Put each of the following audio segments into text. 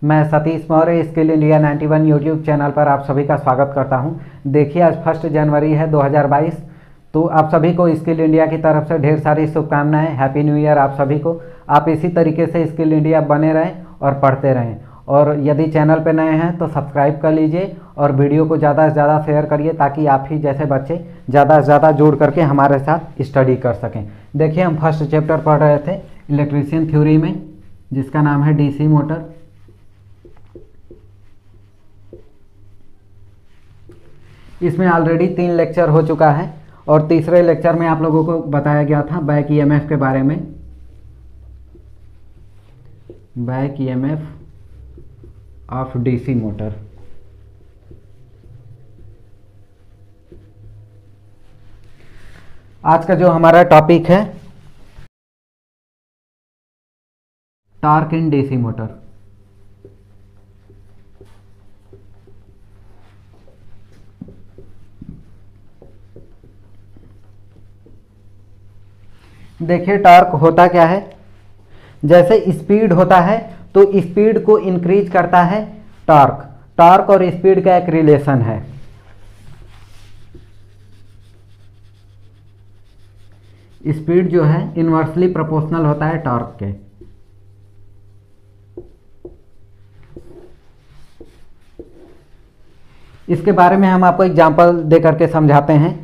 मैं Satish Maurya skill India 91 YouTube channel पर आप सभी का स्वागत करता हूं। देखिए आज 1 जनवरी है 2022। तो आप सभी को स्किल इंडिया की तरफ से ढेर सारी शुभकामनाएं। हैप्पी न्यू ईयर आप सभी को। आप इसी तरीके से स्किल इंडिया बने रहें और पढ़ते रहें। और यदि चैनल पर नए हैं तो सब्सक्राइब कर लीजिए और वीडियो को ज़्यादा से ज़्यादा शेयर करिए ताकि आप ही जैसे बच्चे ज़्यादा से ज़्यादा जोड़ करके हमारे साथ स्टडी कर सकें। देखिए हम फर्स्ट चैप्टर पढ़ रहे थे इलेक्ट्रीशियन थ्योरी में, जिसका नाम है डीसी मोटर। इसमें ऑलरेडी 3 लेक्चर हो चुका है और तीसरे लेक्चर में आप लोगों को बताया गया था बैक ईएमएफ के बारे में। Back EMF of DC motor. आज का जो हमारा टॉपिक है टॉर्क इन डीसी मोटर। देखिए टॉर्क होता क्या है। जैसे स्पीड होता है तो स्पीड को इंक्रीज करता है टॉर्क। टॉर्क और स्पीड का एक रिलेशन है। स्पीड जो है इनवर्सली प्रोपोर्शनल होता है टॉर्क के। इसके बारे में हम आपको एग्जांपल दे करके समझाते हैं।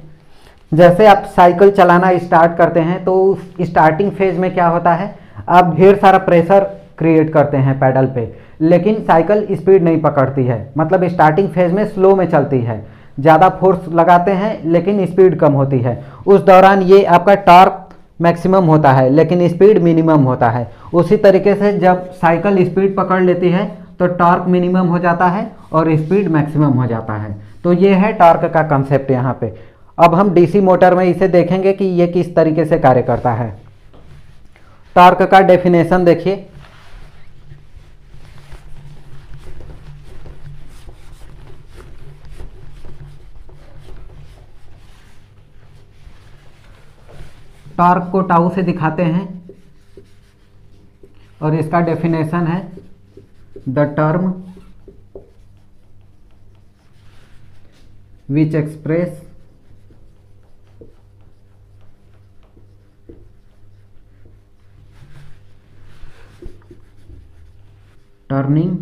जैसे आप साइकिल चलाना स्टार्ट करते हैं तो स्टार्टिंग फेज में क्या होता है, आप ढेर सारा प्रेशर क्रिएट करते हैं पैडल पे, लेकिन साइकिल स्पीड नहीं पकड़ती है। मतलब स्टार्टिंग फेज में स्लो में चलती है, ज़्यादा फोर्स लगाते हैं लेकिन स्पीड कम होती है। उस दौरान ये आपका टॉर्क मैक्सिमम होता है लेकिन स्पीड मिनिमम होता है। उसी तरीके से जब साइकिल स्पीड पकड़ लेती है तो टॉर्क मिनिमम हो जाता है और स्पीड मैक्सिमम हो जाता है। तो ये है टॉर्क का कंसेप्ट यहाँ पे। अब हम डीसी मोटर में इसे देखेंगे कि ये किस तरीके से कार्य करता है। टॉर्क का डेफिनेशन देखिए। टॉर्क को टाउ से दिखाते हैं और इसका डेफिनेशन है the term which express turning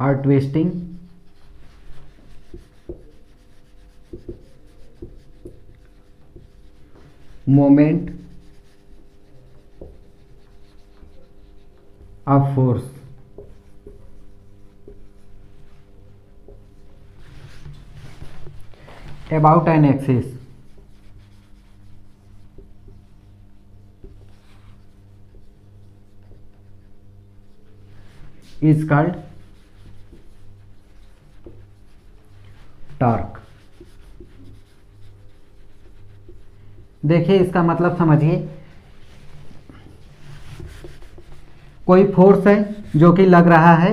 और twisting moment of force. About an axis is called torque. देखिए इसका मतलब समझिए, कोई फोर्स है जो कि लग रहा है।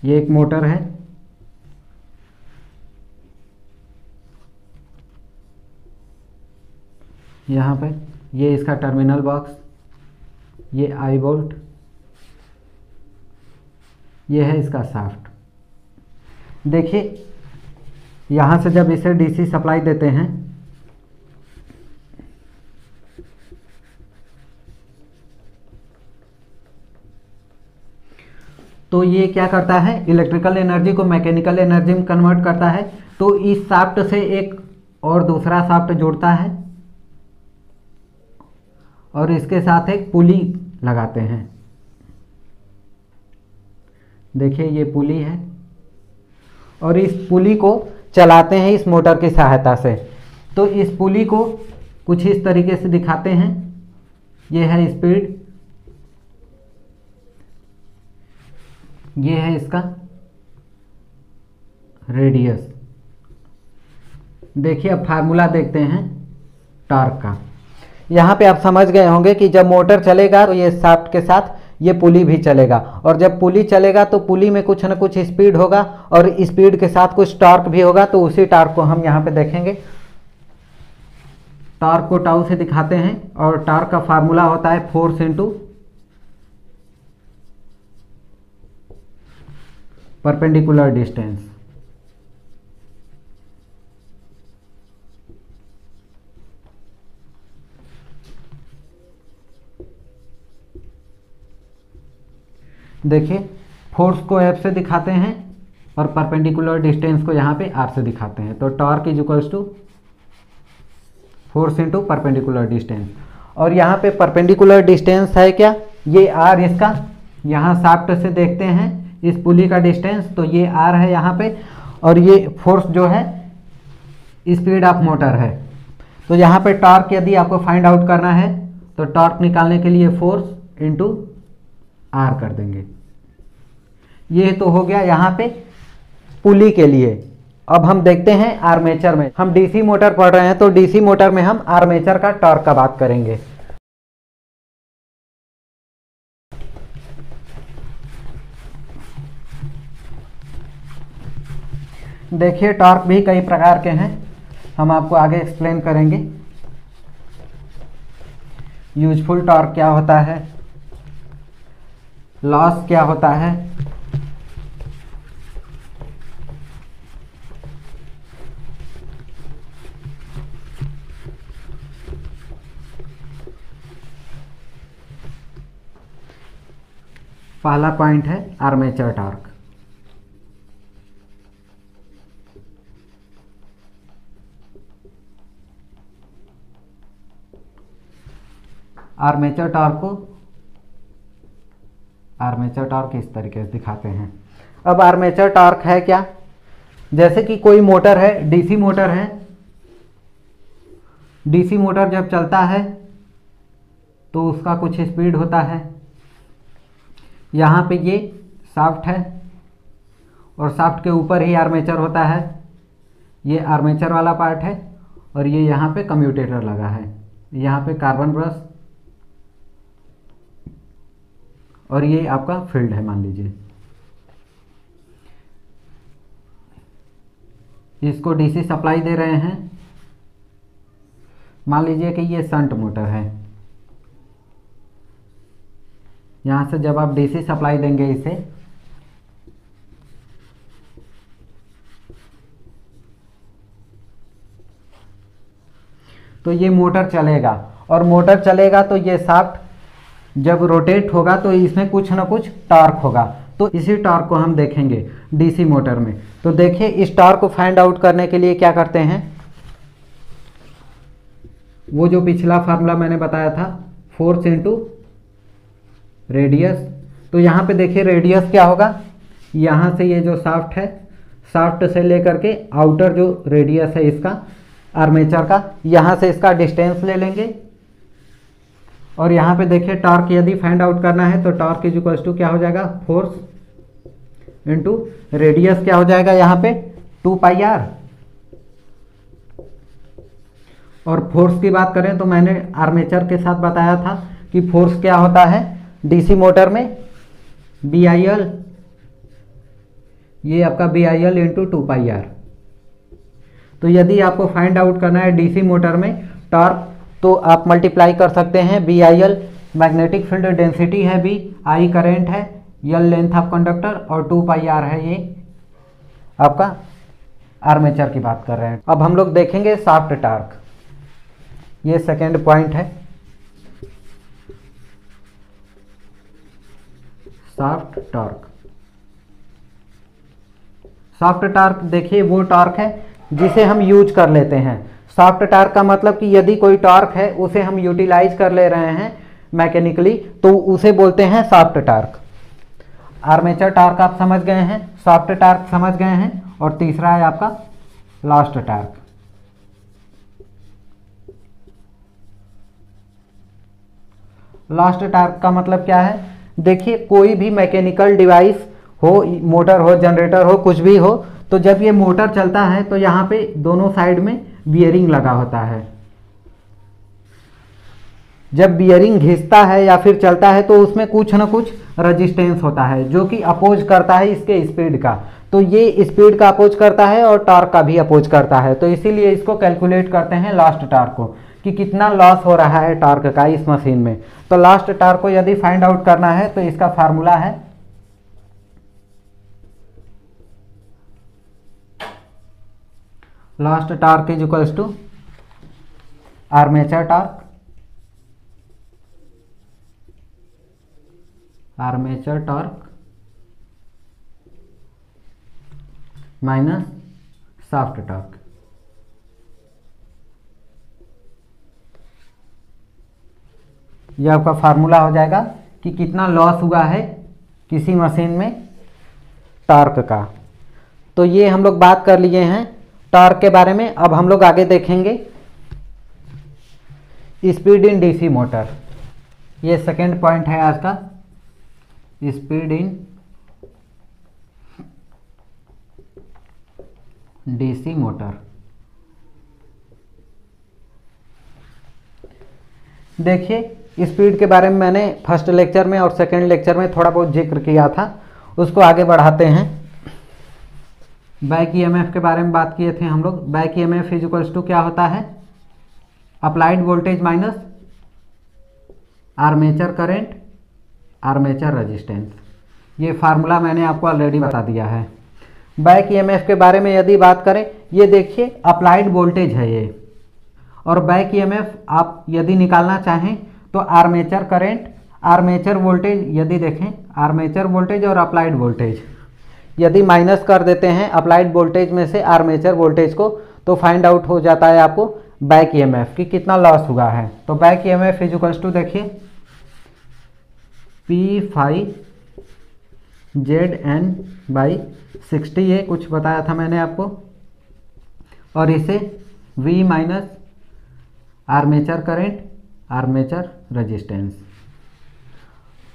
ये एक मोटर है, यहाँ पे ये इसका टर्मिनल बॉक्स, ये आई बोल्ट, ये है इसका शाफ्ट। देखिए यहाँ से जब इसे डीसी सप्लाई देते हैं तो ये क्या करता है, इलेक्ट्रिकल एनर्जी को मैकेनिकल एनर्जी में कन्वर्ट करता है। तो इस शाफ्ट से एक और दूसरा शाफ्ट जोड़ता है और इसके साथ एक पुली लगाते हैं। देखिए ये पुली है और इस पुली को चलाते हैं इस मोटर की सहायता से। तो इस पुली को कुछ इस तरीके से दिखाते हैं। ये है स्पीड, ये है इसका रेडियस। देखिए अब फार्मूला देखते हैं टॉर्क का। यहाँ पे आप समझ गए होंगे कि जब मोटर चलेगा तो ये शाफ्ट के साथ ये पुली भी चलेगा, और जब पुली चलेगा तो पुली में कुछ ना कुछ स्पीड होगा और स्पीड के साथ कुछ टॉर्क भी होगा। तो उसी टॉर्क को हम यहाँ पे देखेंगे। टॉर्क को टाउ से दिखाते हैं और टॉर्क का फार्मूला होता है फोर्स इंटू परपेंडिकुलर डिस्टेंस। देखिए फोर्स को F से दिखाते हैं और परपेंडिकुलर डिस्टेंस को यहाँ पे R से दिखाते हैं। तो torque is equals to force into perpendicular distance. और यहाँ पे परपेंडिकुलर डिस्टेंस है क्या, ये R इसका, यहाँ शाफ्ट से देखते हैं इस पुली का डिस्टेंस, तो ये R है यहाँ पे, और ये फोर्स जो है स्पीड ऑफ मोटर है। तो यहाँ पे टॉर्क यदि आपको फाइंड आउट करना है तो टॉर्क निकालने के लिए फोर्स इंटू R कर देंगे। ये तो हो गया यहाँ पे पुली के लिए। अब हम देखते हैं आर्मेचर में। हम डीसी मोटर पढ़ रहे हैं तो डीसी मोटर में हम आर्मेचर का टॉर्क का बात करेंगे। देखिए टॉर्क भी कई प्रकार के हैं, हम आपको आगे एक्सप्लेन करेंगे। यूजफुल टॉर्क क्या होता है, लॉस क्या होता है, पहला पॉइंट है आर्मेचर टॉर्क। आर्मेचर टॉर्क इस तरीके से दिखाते हैं। अब आर्मेचर टॉर्क है क्या, जैसे कि कोई मोटर है, डीसी मोटर है, डीसी मोटर जब चलता है तो उसका कुछ स्पीड होता है। यहाँ पे ये शाफ्ट है और शाफ्ट के ऊपर ही आर्मेचर होता है, ये आर्मेचर वाला पार्ट है, और ये यहाँ पे कम्यूटेटर लगा है, यहाँ पे कार्बन ब्रश, और ये आपका फील्ड है। मान लीजिए इसको डीसी सप्लाई दे रहे हैं, मान लीजिए कि ये शंट मोटर है। यहाँ से जब आप डीसी सप्लाई देंगे इसे, तो ये मोटर चलेगा, और मोटर चलेगा तो ये शाफ्ट जब रोटेट होगा तो इसमें कुछ ना कुछ टॉर्क होगा। तो इसी टॉर्क को हम देखेंगे डीसी मोटर में। तो देखिए इस टॉर्क को फाइंड आउट करने के लिए क्या करते हैं, वो जो पिछला फार्मूला मैंने बताया था, फोर्स इंटू रेडियस। तो यहाँ पे देखिए रेडियस क्या होगा, यहाँ से ये जो शाफ्ट है, शाफ्ट से लेकर के आउटर जो रेडियस है इसका आर्मेचर का, यहाँ से इसका डिस्टेंस ले लेंगे। और यहाँ पे देखिए टॉर्क यदि फाइंड आउट करना है तो टॉर्क इज इक्वल्स टू क्या हो जाएगा, फोर्स इंटू रेडियस क्या हो जाएगा यहाँ पे 2 पाई r। और फोर्स की बात करें तो मैंने आर्मेचर के साथ बताया था कि फोर्स क्या होता है डीसी मोटर में, BIL, ये आपका BIL इंटू 2 पाई r। तो यदि आपको फाइंड आउट करना है डीसी मोटर में टॉर्क, तो आप मल्टीप्लाई कर सकते हैं। BIL मैग्नेटिक फील्ड डेंसिटी है, B I करंट है, L लेंथ ऑफ कंडक्टर, और 2 पाई r है ये आपका आर्मेचर की बात कर रहे हैं। अब हम लोग देखेंगे शाफ्ट टॉर्क, ये सेकेंड पॉइंट है, शाफ्ट टॉर्क। शाफ्ट टॉर्क देखिए वो टॉर्क है जिसे हम यूज कर लेते हैं। शाफ्ट टॉर्क का मतलब कि यदि कोई टॉर्क है उसे हम यूटिलाइज कर ले रहे हैं मैकेनिकली, तो उसे बोलते हैं शाफ्ट टॉर्क। आर्मेचर टॉर्क आप समझ गए हैं, शाफ्ट टॉर्क समझ गए हैं, और तीसरा है आपका लास्ट टॉर्क। लास्ट टॉर्क का मतलब क्या है, देखिए कोई भी मैकेनिकल डिवाइस हो, मोटर हो, जनरेटर हो, कुछ भी हो, तो जब ये मोटर चलता है तो यहाँ पे दोनों साइड में बियरिंग लगा होता है। जब बियरिंग घिसता है या फिर चलता है तो उसमें कुछ ना कुछ रेजिस्टेंस होता है जो कि अपोज करता है इसके स्पीड का। तो ये स्पीड का अपोज करता है और टॉर्क का भी अपोज करता है। तो इसीलिए इसको कैलकुलेट करते हैं लास्ट टॉर्क को, कि कितना लॉस हो रहा है टॉर्क का इस मशीन में। तो लास्ट टॉर्क को यदि फाइंड आउट करना है तो इसका फार्मूला है lost torque is equals to armature torque, armature torque minus shaft torque. यह आपका फार्मूला हो जाएगा कि कितना लॉस हुआ है किसी मशीन में टॉर्क का। तो ये हम लोग बात कर लिए हैं टॉर्क के बारे में। अब हम लोग आगे देखेंगे स्पीड इन डीसी मोटर। ये सेकेंड पॉइंट है आज का, स्पीड इन डीसी मोटर। देखिए स्पीड के बारे में मैंने फर्स्ट लेक्चर में और सेकेंड लेक्चर में थोड़ा बहुत जिक्र किया था, उसको आगे बढ़ाते हैं। बैक ईएमएफ के बारे में बात किए थे हम लोग। Back EMF is equals to क्या होता है, applied voltage minus armature current armature resistance. ये फार्मूला मैंने आपको ऑलरेडी बता दिया है। बैक ईएमएफ के बारे में यदि बात करें, ये देखिए अप्लाइड वोल्टेज है ये, और बैक ईएमएफ आप यदि निकालना चाहें तो आर्मेचर करंट आर्मेचर वोल्टेज, यदि देखें आर्मेचर वोल्टेज और अप्लाइड वोल्टेज यदि माइनस कर देते हैं अप्लाइड वोल्टेज में से आर्मेचर वोल्टेज को, तो फाइंड आउट हो जाता है आपको बैक ईएमएफ कि कितना लॉस हुआ है। तो back EMF is equals to देखिए P5 ZN/60, ये कुछ बताया था मैंने आपको, और इसे V minus armature current armature resistance.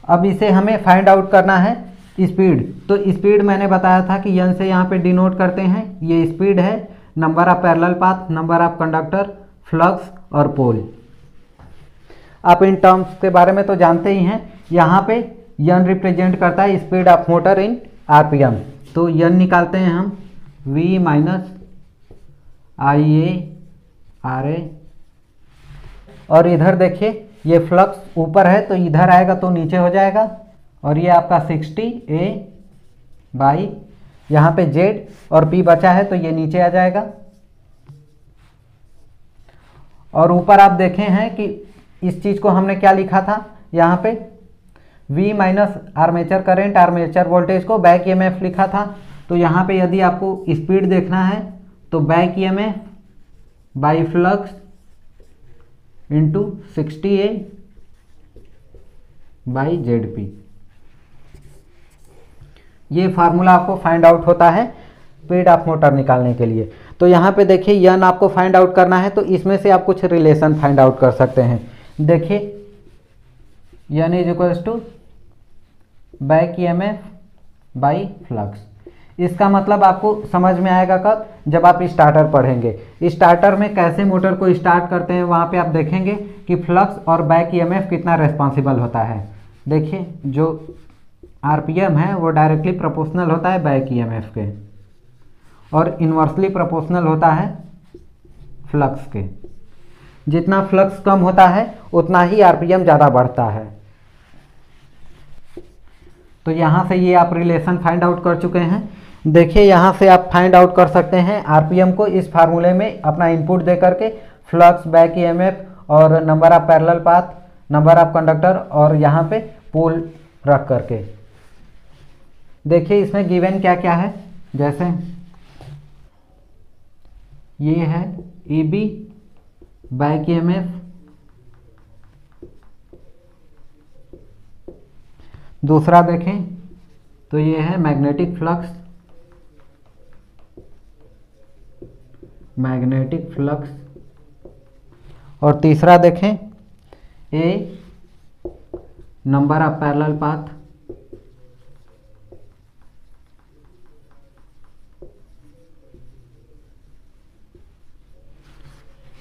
अब इसे हमें फाइंड आउट करना है स्पीड। तो स्पीड मैंने बताया था कि n से यहाँ पे डिनोट करते हैं, ये स्पीड है, number of parallel path, number of conductor, flux और पोल। आप इन टर्म्स के बारे में तो जानते ही हैं। यहाँ पे n रिप्रेजेंट करता है speed of motor in RPM. तो n निकालते हैं हम V माइनस IA/RA, और इधर देखिए ये फ्लक्स ऊपर है तो इधर आएगा तो नीचे हो जाएगा, और ये आपका 60A/, यहाँ पे Z और P बचा है तो ये नीचे आ जाएगा। और ऊपर आप देखे हैं कि इस चीज़ को हमने क्या लिखा था, यहाँ पे V minus armature current armature voltage को बैक ईएमएफ लिखा था। तो यहाँ पे यदि आपको स्पीड देखना है तो back EMF by flux into 60A/ZP, ये फार्मूला आपको फाइंड आउट होता है स्पीड ऑफ मोटर निकालने के लिए। तो यहाँ पे देखिए यन आपको फाइंड आउट करना है, तो इसमें से आप कुछ रिलेशन फाइंड आउट कर सकते हैं। देखिए n is equals to back EMF by flux. इसका मतलब आपको समझ में आएगा कब, जब आप स्टार्टर पढ़ेंगे। स्टार्टर में कैसे मोटर को स्टार्ट करते हैं वहाँ पे आप देखेंगे कि फ्लक्स और बैक ईएमएफ कितना रेस्पॉन्सिबल होता है। देखिए जो आरपीएम है वो डायरेक्टली प्रोपोर्शनल होता है बैक ईएमएफ के, और इन्वर्सली प्रोपोर्शनल होता है फ्लक्स के। जितना फ्लक्स कम होता है उतना ही आरपीएम ज़्यादा बढ़ता है। तो यहाँ से ये आप रिलेशन फाइंड आउट कर चुके हैं। देखिए यहाँ से आप फाइंड आउट कर सकते हैं आरपीएम को इस फार्मूले में अपना इनपुट दे करके, फ्लक्स, बैक ईएमएफ और number of parallel path, number of conductor और यहाँ पे पोल रख करके। देखिए इसमें गिवन क्या क्या है, जैसे ये है EB बैक ईएमएफ, दूसरा देखें तो ये है मैग्नेटिक फ्लक्स, मैग्नेटिक फ्लक्स, और तीसरा देखें A number of parallel path,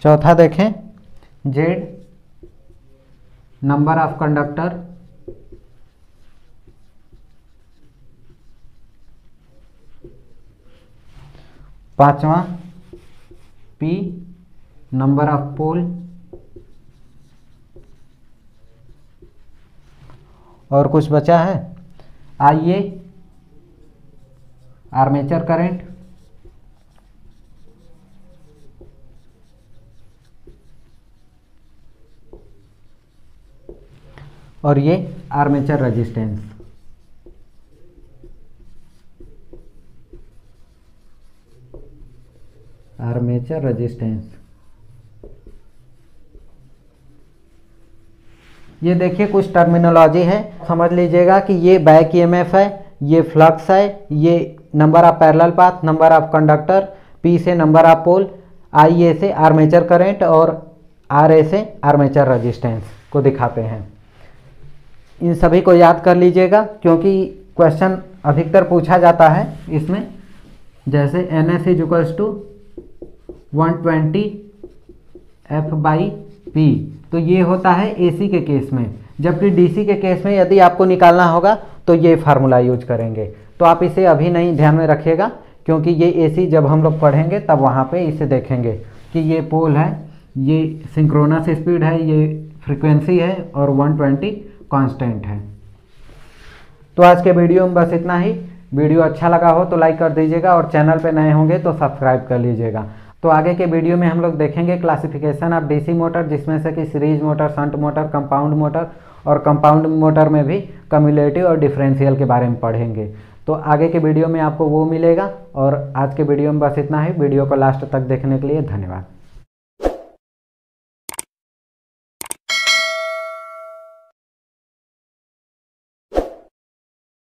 चौथा देखें Z नंबर ऑफ कंडक्टर, पांचवा P नंबर ऑफ पोल, और कुछ बचा है IA आर्मेचर करंट, और ये आर्मेचर रेजिस्टेंस। आर्मेचर रेजिस्टेंस, ये देखिए कुछ टर्मिनोलॉजी है, समझ लीजिएगा कि ये बैक ईएमएफ है, ये फ्लक्स है, ये number of parallel path, number of conductor, P से नंबर ऑफ पोल, आई ए से आर्मेचर करंट और आर ए से आर्मेचर रेजिस्टेंस को दिखाते हैं। इन सभी को याद कर लीजिएगा क्योंकि क्वेश्चन अधिकतर पूछा जाता है इसमें। जैसे N S is equals to 120 F by P, तो ये होता है एसी के केस में, जबकि डीसी के केस में यदि आपको निकालना होगा तो ये फार्मूला यूज करेंगे। तो आप इसे अभी नहीं ध्यान में रखिएगा क्योंकि ये एसी जब हम लोग पढ़ेंगे तब वहाँ पे इसे देखेंगे कि ये पोल है, ये सिंक्रोनस स्पीड है, ये फ्रीक्वेंसी है और 120 कांस्टेंट है। तो आज के वीडियो में बस इतना ही। वीडियो अच्छा लगा हो तो लाइक कर दीजिएगा और चैनल पे नए होंगे तो सब्सक्राइब कर लीजिएगा। तो आगे के वीडियो में हम लोग देखेंगे क्लासिफिकेशन ऑफ डीसी मोटर, जिसमें से कि series motor, shunt motor, compound motor, और कंपाउंड मोटर में भी कम्युलेटिव और डिफरेंशियल के बारे में पढ़ेंगे। तो आगे के वीडियो में आपको वो मिलेगा। और आज के वीडियो में बस इतना ही। वीडियो को लास्ट तक देखने के लिए धन्यवाद।